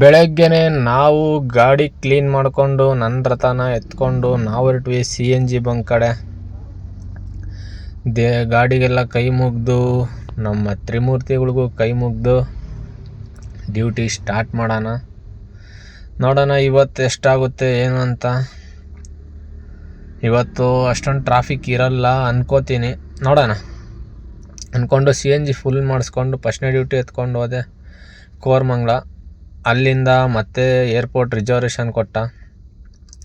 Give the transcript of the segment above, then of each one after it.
ಬೆಳಗ್ಗೆನೆ ನಾವು ಗಾಡಿ ಕ್ಲೀನ್ ಮಾಡಿಕೊಂಡು ನನ್ನ ರಥನ ಎತ್ಕೊಂಡು ನಾವು ಹೊರಟ್ವಿ CNG ಬಂಕ್ ಕಡೆ. ಗಾಡಿಗೆಲ್ಲ ಕೈ ಮುಗಿದು ನಮ್ಮ ತ್ರಿಮೂರ್ತಿಗಳಿಗೂ ಕೈ ಮುಗಿದು ಡ್ಯೂಟಿ ಸ್ಟಾರ್ಟ್ ಮಾಡೋಣ. ನೋಡೋಣ ಇವತ್ತು ಎಷ್ಟಾಗುತ್ತೆ ಏನು ಅಂತ. ಇವತ್ತು ಅಷ್ಟೊಂದು ಟ್ರಾಫಿಕ್ ಇರಲ್ಲ ಅನ್ಕೋತೀನಿ, ನೋಡೋಣ ಅಂದ್ಕೊಂಡು CNG ಫುಲ್ ಮಾಡಿಸ್ಕೊಂಡು ಫಸ್ಟ್ನೇ ಡ್ಯೂಟಿ ಎತ್ಕೊಂಡು ಹೋದೆ ಕೋರಮಂಗಲ. ಅಲ್ಲಿಂದ ಮತ್ತೆ ಏರ್ಪೋರ್ಟ್ ರಿಸರ್ವೇಷನ್ ಕೊಟ್ಟ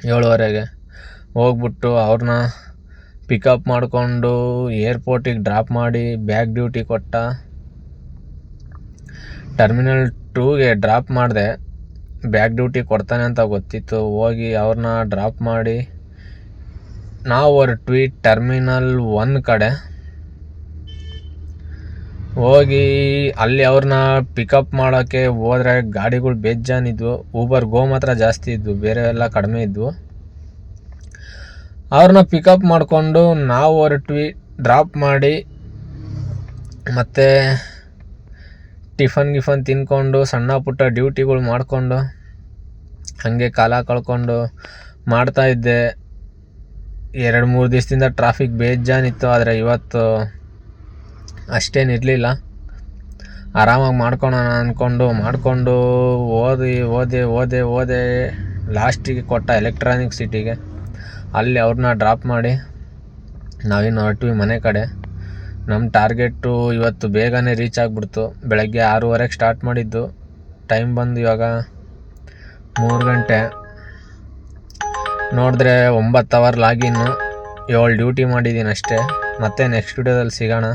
7:30ಗೆ. ಹೋಗ್ಬಿಟ್ಟು ಅವ್ರನ್ನ ಪಿಕಪ್ ಮಾಡಿಕೊಂಡು ಏರ್ಪೋರ್ಟಿಗೆ ಡ್ರಾಪ್ ಮಾಡಿ ಬ್ಯಾಕ್ ಡ್ಯೂಟಿ ಕೊಟ್ಟ. ಟರ್ಮಿನಲ್ 2ಗೆ ಡ್ರಾಪ್ ಮಾಡಿದೆ, ಬ್ಯಾಕ್ ಡ್ಯೂಟಿ ಕೊಡ್ತಾನೆ ಅಂತ ಗೊತ್ತಿತ್ತು. ಹೋಗಿ ಅವ್ರನ್ನ ಡ್ರಾಪ್ ಮಾಡಿ ನಾವು ಹೊರಟ್ವಿ ಟರ್ಮಿನಲ್ 1 ಕಡೆ. ಹೋಗಿ ಅಲ್ಲಿ ಅವ್ರನ್ನ ಪಿಕಪ್ ಮಾಡೋಕ್ಕೆ ಹೋದರೆ ಗಾಡಿಗಳು ಬೇಜಾನಿದ್ವು. ಊಬರ್ ಗೋ ಮಾತ್ರ ಜಾಸ್ತಿ ಇದ್ವು, ಬೇರೆ ಎಲ್ಲ ಕಡಿಮೆ ಇದ್ವು. ಅವ್ರನ್ನ ಪಿಕಪ್ ಮಾಡಿಕೊಂಡು ನಾವು ಹೊರಟ್ವಿ. ಡ್ರಾಪ್ ಮಾಡಿ ಮತ್ತು ಟಿಫನ್ ತಿನ್ಕೊಂಡು ಸಣ್ಣ ಪುಟ್ಟ ಡ್ಯೂಟಿಗಳು ಮಾಡಿಕೊಂಡು ಹಾಗೆ ಕಾಲ ಕಳ್ಕೊಂಡು ಮಾಡ್ತಾಯಿದ್ದೆ. 2-3 ದಿವಸದಿಂದ ಟ್ರಾಫಿಕ್ ಬೇಜಾನಿತ್ತು, ಆದರೆ ಇವತ್ತು ಅಷ್ಟೇನಿರಲಿಲ್ಲ. ಆರಾಮಾಗಿ ಮಾಡ್ಕೊಳೋಣ ಅಂದ್ಕೊಂಡು ಓದೆ ಲಾಸ್ಟಿಗೆ ಕೊಟ್ಟ ಎಲೆಕ್ಟ್ರಾನಿಕ್ ಸಿಟಿಗೆ. ಅಲ್ಲಿ ಅವ್ರನ್ನ ಡ್ರಾಪ್ ಮಾಡಿ ನಾವಿನ್ನು ಹೊರಟ್ವಿ ಮನೆ ಕಡೆ. ನಮ್ಮ ಟಾರ್ಗೆಟು ಇವತ್ತು ಬೇಗನೆ ರೀಚ್ ಆಗಿಬಿಡ್ತು. ಬೆಳಗ್ಗೆ 6:30ಗೆ ಸ್ಟಾರ್ಟ್ ಮಾಡಿದ್ದು, ಟೈಮ್ ಬಂದು ಇವಾಗ 3 ಗಂಟೆ. ನೋಡಿದ್ರೆ 9 ಅವರ್ ಲಾಗಿನ್ನು, 7 ಡ್ಯೂಟಿ ಮಾಡಿದ್ದೀನಿ ಅಷ್ಟೇ. ಮತ್ತೆ ನೆಕ್ಸ್ಟ್ ವಿಡಿಯೋದಲ್ಲಿ ಸಿಗೋಣ.